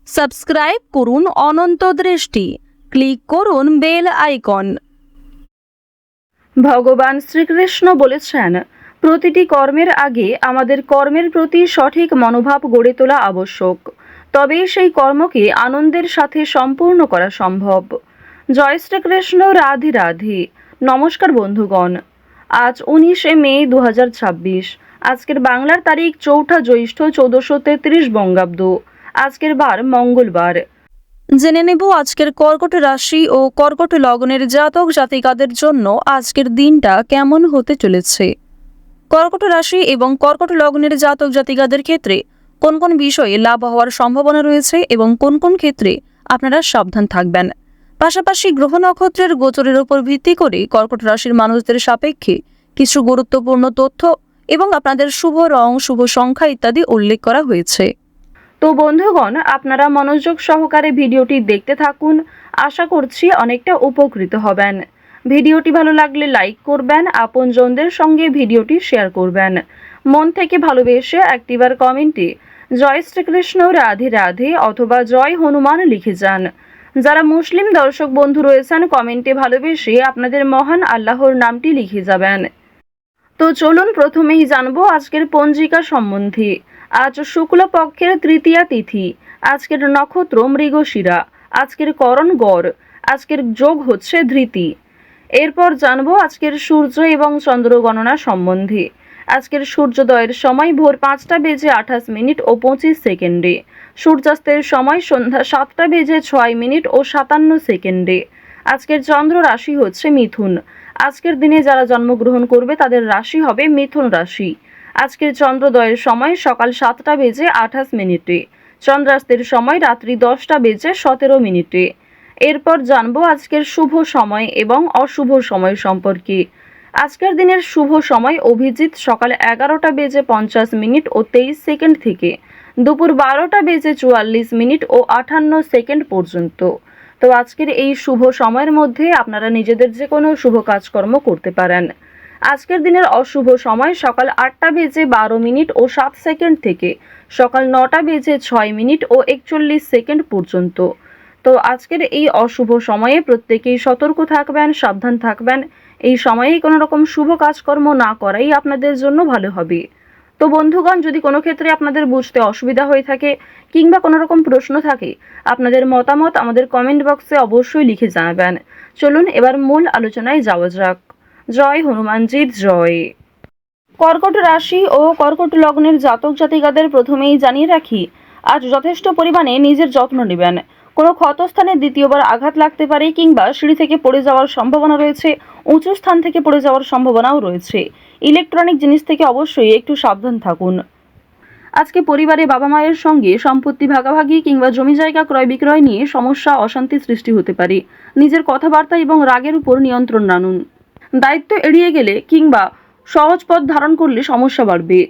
Subscribe করুন অনন্ত দৃষ্টি, click করুন বেল আইকন। ভগবান শ্রীকৃষ্ণ বলেছেন, প্রতিটি কর্মের আগে আমাদের কর্মের প্রতি সঠিক মনোভাব গড়ে তোলা আবশ্যক, তবেই সেই কর্মকে আনন্দের সাথে সম্পূর্ণ করা সম্ভব। জয় শ্রীকৃষ্ণ, রাধে রাধে। নমস্কার বন্ধুগণ, আজ 19শে মে 2026। আজকের বাংলার তারিখ 4 জ্যৈষ্ঠ 1433 বঙ্গাব্দ। আজকের বার মঙ্গলবার। জেনে নেব আজকের কর্কট রাশি ও কর্কট লগ্নের জাতক জাতিকাদের জন্য আজকের দিনটা কেমন হতে চলেছে। কর্কট রাশি এবং কর্কট লগ্নের জাতক জাতিকাদের ক্ষেত্রে কোন কোন বিষয়ে লাভ হওয়ার সম্ভাবনা রয়েছে এবং কোন কোন ক্ষেত্রে আপনারা সাবধান থাকবেন। পাশাপাশি গ্রহ নক্ষত্রের গোচরের উপর ভিত্তি করে কর্কট রাশির মানুষদের সাপেক্ষে কিছু গুরুত্বপূর্ণ তথ্য এবং আপনাদের শুভ রং, শুভ সংখ্যা ইত্যাদি উল্লেখ করা হয়েছে। তো বন্ধুগণ, আপনারা মনোযোগ সহকারে ভিডিওটি দেখতে থাকুন। আশা করছি অনেকটা উপকৃত হবেন। ভিডিওটি ভালো লাগলে লাইক করবেন, আপনজনদের সঙ্গে ভিডিওটি শেয়ার করবেন। মন থেকে ভালোবেসে একটিবার কমেন্টে জয় শ্রীকৃষ্ণ, রাধে রাধে অথবা জয় হনুমান লিখে যান। যারা মুসলিম দর্শক বন্ধু রয়েছেন, কমেন্টে ভালোবেসে আপনাদের মহান আল্লাহর নামটি লিখে যাবেন। তো চলুন প্রথমেই জানবো আজকের পঞ্জিকা সম্বন্ধে। আজ শুক্লপক্ষের তৃতীয়া তিথি, আজকের নক্ষত্র মৃগশিরা, আজকের করণ গড়, আজকের যোগ হচ্ছে ধৃতি। এরপর জানবো আজকের সূর্য এবং চন্দ্র গণনা সম্বন্ধে। আজকের সূর্যোদয়ের সময় ভোর 5টা বেজে 28 মিনিট ও 25 সেকেন্ডে, সূর্যাস্তের সময় সন্ধ্যা 7টা বেজে 6 মিনিট ও 57 সেকেন্ডে। আজকের চন্দ্র রাশি হচ্ছে মিথুন। আজকের দিনে যারা জন্মগ্রহণ করবে তাদের রাশি হবে মিথুন রাশি। আজকের চন্দ্রোদয়ের সময় সকাল 7টা বেজে 28 মিনিটে, চন্দ্রাস্তের সময় রাত্রি 10টা বেজে 17 মিনিটে। এরপর জানবো আজকের শুভ সময় এবং অশুভ সময় সম্পর্কে। আজকের দিনের শুভ সময় অভিজিৎ সকাল 11টা বেজে 50 মিনিট ও 23 সেকেন্ড থেকে দুপুর 12টা বেজে 44 মিনিট ও 58 সেকেন্ড পর্যন্ত। তো আজকের এই শুভ সময়ের মধ্যে আপনারা নিজেদের যে কোনো শুভ কাজকর্ম করতে পারেন। আজকের দিনের অশুভ সময় সকাল 8টা বেজে 12 মিনিট ও 7 সেকেন্ড থেকে সকাল 9টা বেজে 6 মিনিট ও 41 সেকেন্ড পর্যন্ত। তো আজকের এই অশুভ সময়ে প্রত্যেকেই সতর্ক থাকবেন, সাবধান থাকবেন। এই সময়ে কোনো রকম শুভ কাজকর্ম না করাই আপনাদের জন্য ভালো হবে। তো বন্ধুগণ, যদি কোনো ক্ষেত্রে আপনাদের বুঝতে অসুবিধা হয়ে থাকে কিংবা কোনো রকম প্রশ্ন থাকে, আপনাদের মতামত আমাদের কমেন্ট বক্সে অবশ্যই লিখে জানাবেন। চলুন এবার মূল আলোচনায় যাওয়া যাক। জয় হনুমানজির জয়। কর্কট রাশি ও কর্কট লগ্নের জাতক জাতিকাদের প্রথমেই জানিয়ে রাখি, আজ যথেষ্ট পরিমাণে নিজের যত্ন নেবেন। কোনো ক্ষতস্থানে দ্বিতীয়বার আঘাত লাগতে পারে কিংবা সিঁড়ি থেকে পড়ে যাওয়ার সম্ভাবনা রয়েছে, উঁচু স্থান থেকে পড়ে যাওয়ার সম্ভাবনাও রয়েছে। ইলেকট্রনিক জিনিস থেকে অবশ্যই একটু সাবধান থাকুন। আজকে পরিবারে বাবা মায়ের সঙ্গে সম্পত্তি ভাগাভাগি কিংবা জমি জায়গা ক্রয় বিক্রয় নিয়ে সমস্যা, অশান্তি সৃষ্টি হতে পারে। নিজের কথাবার্তা এবং রাগের উপর নিয়ন্ত্রণ আনুন। দায়িত্ব এড়িয়ে গেলে কিংবা সহজ পথ ধারণ করলে সমস্যা বাড়বে।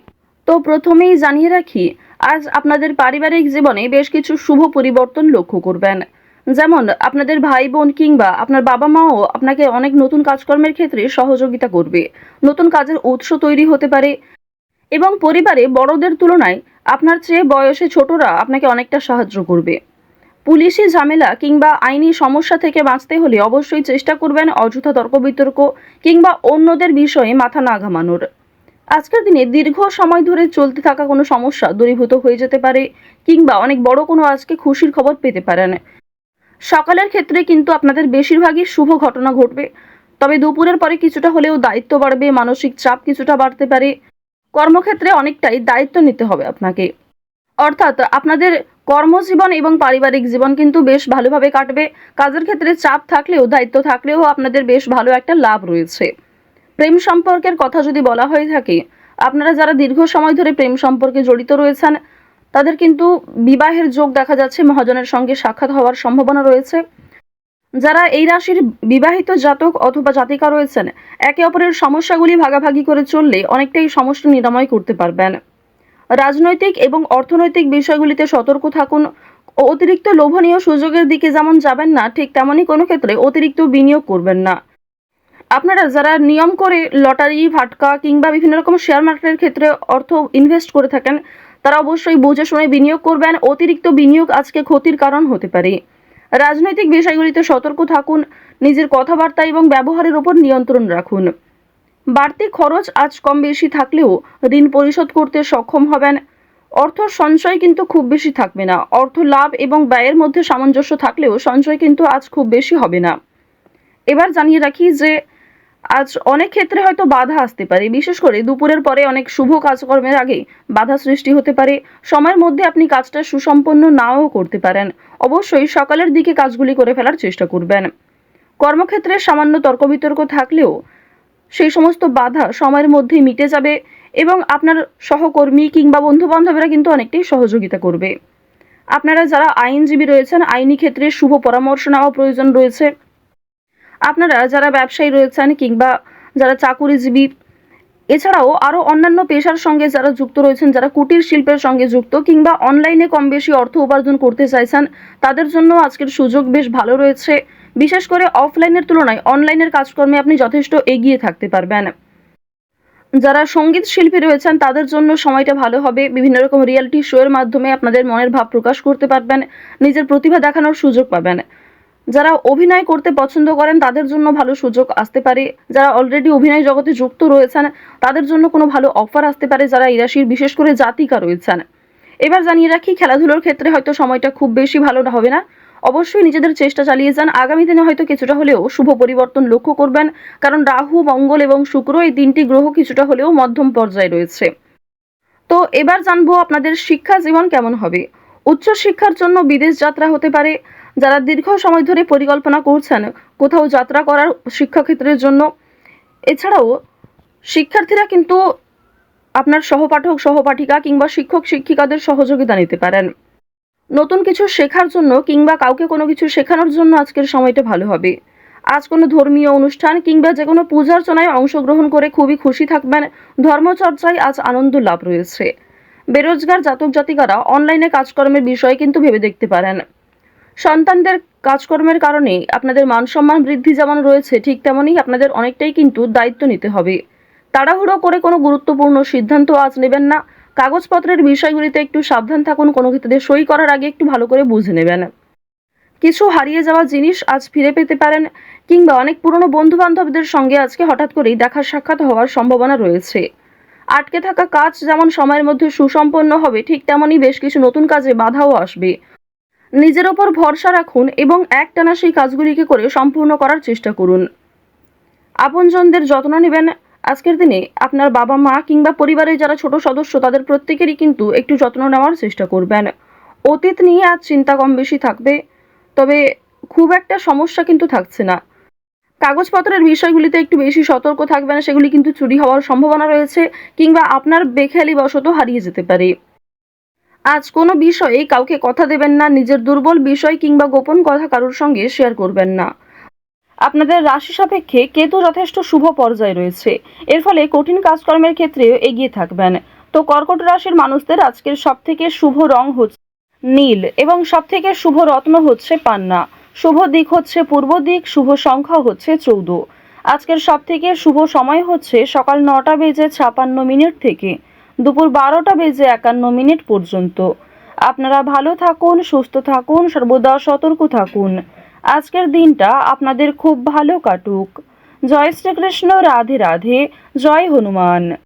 তো প্রথমেই জানিয়ে রাখি, আজ আপনাদের পারিবারিক জীবনে বেশ কিছু শুভ পরিবর্তন লক্ষ্য করবেন। যেমন আপনাদের ভাই বোন কিংবা আপনার বাবা মাও আপনাকে অনেক নতুন কাজকর্মের ক্ষেত্রে সহযোগিতা করবে। নতুন কাজের উৎস তৈরি হতে পারে এবং পরিবারে বড়দের তুলনায় আপনার চেয়ে বয়সে ছোটরা আপনাকে অনেকটা সাহায্য করবে। পুলিশি ঝামেলা কিংবা আইনি সমস্যা থেকে বাঁচতে হলে অবশ্যই চেষ্টা করবেন অযথা তর্ক বিতর্ক কিংবা অন্যদের বিষয়ে মাথা না ঘামানোর। আজকের দিনে দীর্ঘ সময় ধরে চলতে থাকা কোনো সমস্যা দূরীভূত হয়ে যেতে পারে কিংবা অনেক বড় কোনো আজকে খুশির খবর পেতে পারেন। সকালের ক্ষেত্রে কিন্তু আপনাদের বেশিরভাগই শুভ ঘটনা ঘটবে, তবে দুপুরের পরে কিছুটা হলেও দায়িত্ব বাড়বে, মানসিক চাপ কিছুটা বাড়তে পারে। কর্মক্ষেত্রে অনেকটাই দায়িত্ব নিতে হবে আপনাকে, অর্থাৎ আপনাদের কর্মজীবন এবং পারিবারিক জীবন কিন্তু বেশ ভালোভাবে কাটবে। কাজের ক্ষেত্রে চাপ থাকলেও, দায়িত্ব থাকলেও আপনাদের বেশ ভালো একটা লাভ রয়েছে। প্রেম সম্পর্কের কথা যদি বলা হয়ে থাকে, আপনারা যারা দীর্ঘ সময় ধরে প্রেম সম্পর্কে জড়িত রয়েছেন তাদের কিন্তু বিবাহের যোগ দেখা যাচ্ছে, মহাজনের সঙ্গে সাক্ষাৎ হওয়ার সম্ভাবনা রয়েছে। যারা এই রাশির বিবাহিত জাতক অথবা জাতিকা রয়েছেন, একে অপরের সমস্যাগুলি ভাগাভাগি করে চললে অনেকটাই সমস্যা নিরাময় করতে পারবেন। রাজনৈতিক এবং অর্থনৈতিক বিষয়গুলিতে সতর্ক থাকুন। অতিরিক্ত লোভনীয় সুযোগের দিকে যেমন যাবেন না, ঠিক তেমনই কোনো ক্ষেত্রে অতিরিক্ত বিনিয়োগ করবেন না। আপনারা যারা নিয়ম করে লটারি, ফাটকা কিংবা বিভিন্ন রকম শেয়ার মার্কেটের ক্ষেত্রে অর্থ ইনভেস্ট করে থাকেন, তারা অবশ্যই বুঝে শুনে বিনিয়োগ করবেন। অতিরিক্ত বিনিয়োগ আজকে ক্ষতির কারণ হতে পারে। রাজনৈতিক বিষয়গুলিতে সতর্ক থাকুন। নিজের কথাবার্তা এবং ব্যবহারের উপর নিয়ন্ত্রণ রাখুন। বাড়তি খরচ আজ কম বেশি থাকলেও ঋণ পরিশোধ করতে সক্ষম হবেন। অর্থ সঞ্চয় কিন্তু খুব বেশি থাকবে না। অর্থ লাভ এবং ব্যয়ের মধ্যে সামঞ্জস্য থাকলেও সঞ্চয় কিন্তু আজ খুব বেশি হবে না। এবার জানিয়ে রাখি যে আজ অনেক ক্ষেত্রে হয়তো বাধা আসতে পারে, বিশেষ করে দুপুরের পরে অনেক শুভ কাজকর্মের আগে বাধা সৃষ্টি হতে পারে। সময়ের মধ্যে আপনি কাজটা সুসম্পন্ন নাও করতে পারেন। অবশ্যই সকালের দিকে কাজগুলি করে ফেলার চেষ্টা করবেন। কর্মক্ষেত্রে সামান্য তর্ক বিতর্ক থাকলেও সেই সমস্ত বাধা সময়ের মধ্যেই মিটে যাবে এবং আপনার সহকর্মী কিংবা বন্ধু বান্ধবীরা কিন্তু অনেকটাই সহযোগিতা করবে। আপনারা যারা আইনজীবী রয়েছেন, আইনি ক্ষেত্রে শুভ পরামর্শ নেওয়া প্রয়োজন রয়েছে। আপনারা যারা ব্যবসায়ী রয়েছেন কিংবা যারা চাকুরিজীবী, এছাড়াও আরও অন্যান্য পেশার সঙ্গে যারা যুক্ত রয়েছেন, যারা কুটির শিল্পের সঙ্গে যুক্ত কিংবা অনলাইনে কম বেশি অর্থ উপার্জন করতে চাইছেন, তাদের জন্য আজকের সুযোগ বেশ ভালো রয়েছে। বিশেষ করে অফলাইনের তুলনায় অনলাইনের কাজকর্মে আপনি যথেষ্ট এগিয়ে থাকতে পারবেন। যারা সঙ্গীত শিল্পী রয়েছেন তাদের জন্য সময়টা ভালো হবে। বিভিন্ন রকম রিয়েলিটি শো এর মাধ্যমে আপনাদের মনের ভাব প্রকাশ করতে পারবেন, নিজের প্রতিভা দেখানোর সুযোগ পাবেন। যারা অভিনয় করতে পছন্দ করেন তাদের জন্য ভালো সুযোগ আসতে পারে। যারা অলরেডি অভিনয় জগতে যুক্ত রয়েছেন তাদের জন্য কোনো ভালো অফার আসতে পারে, যারা এই রাশির বিশেষ করে জাতিকা রয়েছেন। এবার জানিয়ে রাখি, খেলাধুলোর ক্ষেত্রে হয়তো সময়টা খুব বেশি ভালো হবে না। অবশ্যই নিজেদের চেষ্টা চালিয়ে যান। আগামী দিনে হয়তো কিছুটা হলেও শুভ পরিবর্তন লক্ষ্য করবেন, কারণ রাহু, মঙ্গল এবং শুক্র এই তিনটি গ্রহ কিছুটা হলেও মধ্যম পর্যায়ে রয়েছে। তো এবার জানবো আপনাদের শিক্ষা জীবন কেমন হবে। উচ্চ শিক্ষার জন্য বিদেশ যাত্রা হতে পারে। যারা দীর্ঘ সময় ধরে পরিকল্পনা করছেন কোথাও যাত্রা করার শিক্ষাক্ষেত্রের জন্য, এছাড়াও শিক্ষার্থীরা কিন্তু আপনার সহপাঠক সহপাঠিকা কিংবা শিক্ষক শিক্ষিকাদের সহযোগিতা নিতে পারেন। নতুন কিছু শেখার জন্য কিংবা কাউকে কোনো কিছু শেখানোর জন্য আজকের সময়টা ভালো হবে। আজ কোনো ধর্মীয় অনুষ্ঠান কিংবা যে কোনো পূজার্চনায় অংশগ্রহণ করে খুবই খুশি থাকবেন। ধর্মচর্চায় আজ আনন্দ লাভ রয়েছে। বেরোজগার জাতক জাতিকারা অনলাইনে কাজকর্মের বিষয়ে কিন্তু ভেবে দেখতে পারেন। সন্তানদের কাজকর্মের কারণে আপনাদের মানসম্মান বৃদ্ধি যেমন রয়েছে, ঠিক তেমনই আপনাদের অনেকটাই কিন্তু দায়িত্ব নিতে হবে। তাড়াহুড়ো করে কোনো গুরুত্বপূর্ণ সিদ্ধান্ত আজ নেবেন না। কাগজপত্রের বিষয়গুলিতে একটু সাবধান থাকুন। কোনো ক্ষেত্রে সই করার আগে একটু ভালো করে বুঝে নেবেন। কিছু হারিয়ে যাওয়া জিনিস আজ ফিরে পেতে পারেন কিংবা অনেক পুরনো বন্ধু বান্ধবদের সঙ্গে আজকে হঠাৎ করেই দেখা সাক্ষাৎ হওয়ার সম্ভাবনা রয়েছে। আটকে থাকা কাজ যেমন সময়ের মধ্যে সুসম্পন্ন হবে, ঠিক তেমনই বেশ কিছু নতুন কাজে বাধাও আসবে। নিজের ওপর ভরসা রাখুন এবং একটানা সেই কাজগুলিকে করে সম্পূর্ণ করার চেষ্টা করুন। আপনজনদের যত্ন নেবেন। আজকের দিনে আপনার বাবা মা কিংবা পরিবারের যারা ছোট সদস্য তাদের প্রত্যেকেরই কিন্তু একটু যত্ন নেওয়ার চেষ্টা করবেন। অতীত নিয়ে আজ চিন্তা কম বেশি থাকবে, তবে খুব একটা সমস্যা কিন্তু থাকছে না। কাগজপত্রের বিষয়গুলিতে একটু বেশি সতর্ক থাকবেন, সেগুলি কিন্তু চুরি হওয়ার সম্ভাবনা রয়েছে কিংবা আপনার বেখেয়ালি বশত হারিয়ে যেতে পারে। আজ কোনো বিষয়ে কাউকে কথা দেবেন না। নিজের দুর্বল বিষয় কিংবা গোপন কথা কারোর সঙ্গে শেয়ার করবেন না। আপনাদের রাশি সাপেক্ষে কেতু যথেষ্ট শুভ পর্যায়ে রয়েছে, এর ফলে কঠিন কাজকর্মের ক্ষেত্রেও এগিয়ে থাকবেন। তো কর্কট রাশির মানুষদের আজকের সবথেকে শুভ রং হচ্ছে নীল এবং সবথেকে শুভ রত্ন হচ্ছে পান্না। শুভ দিক হচ্ছে পূর্ব দিক, শুভ সংখ্যা হচ্ছে 14। আজকের সবথেকে শুভ সময় হচ্ছে সকাল 9:56 থেকে দুপুর 12:51 পর্যন্ত। আপনারা ভালো থাকুন, সুস্থ থাকুন, সর্বদা সতর্ক থাকুন। আজকের দিনটা আপনাদের খুব ভালো কাটুক। জয় শ্রীকৃষ্ণ, রাধে রাধে, জয় হনুমান।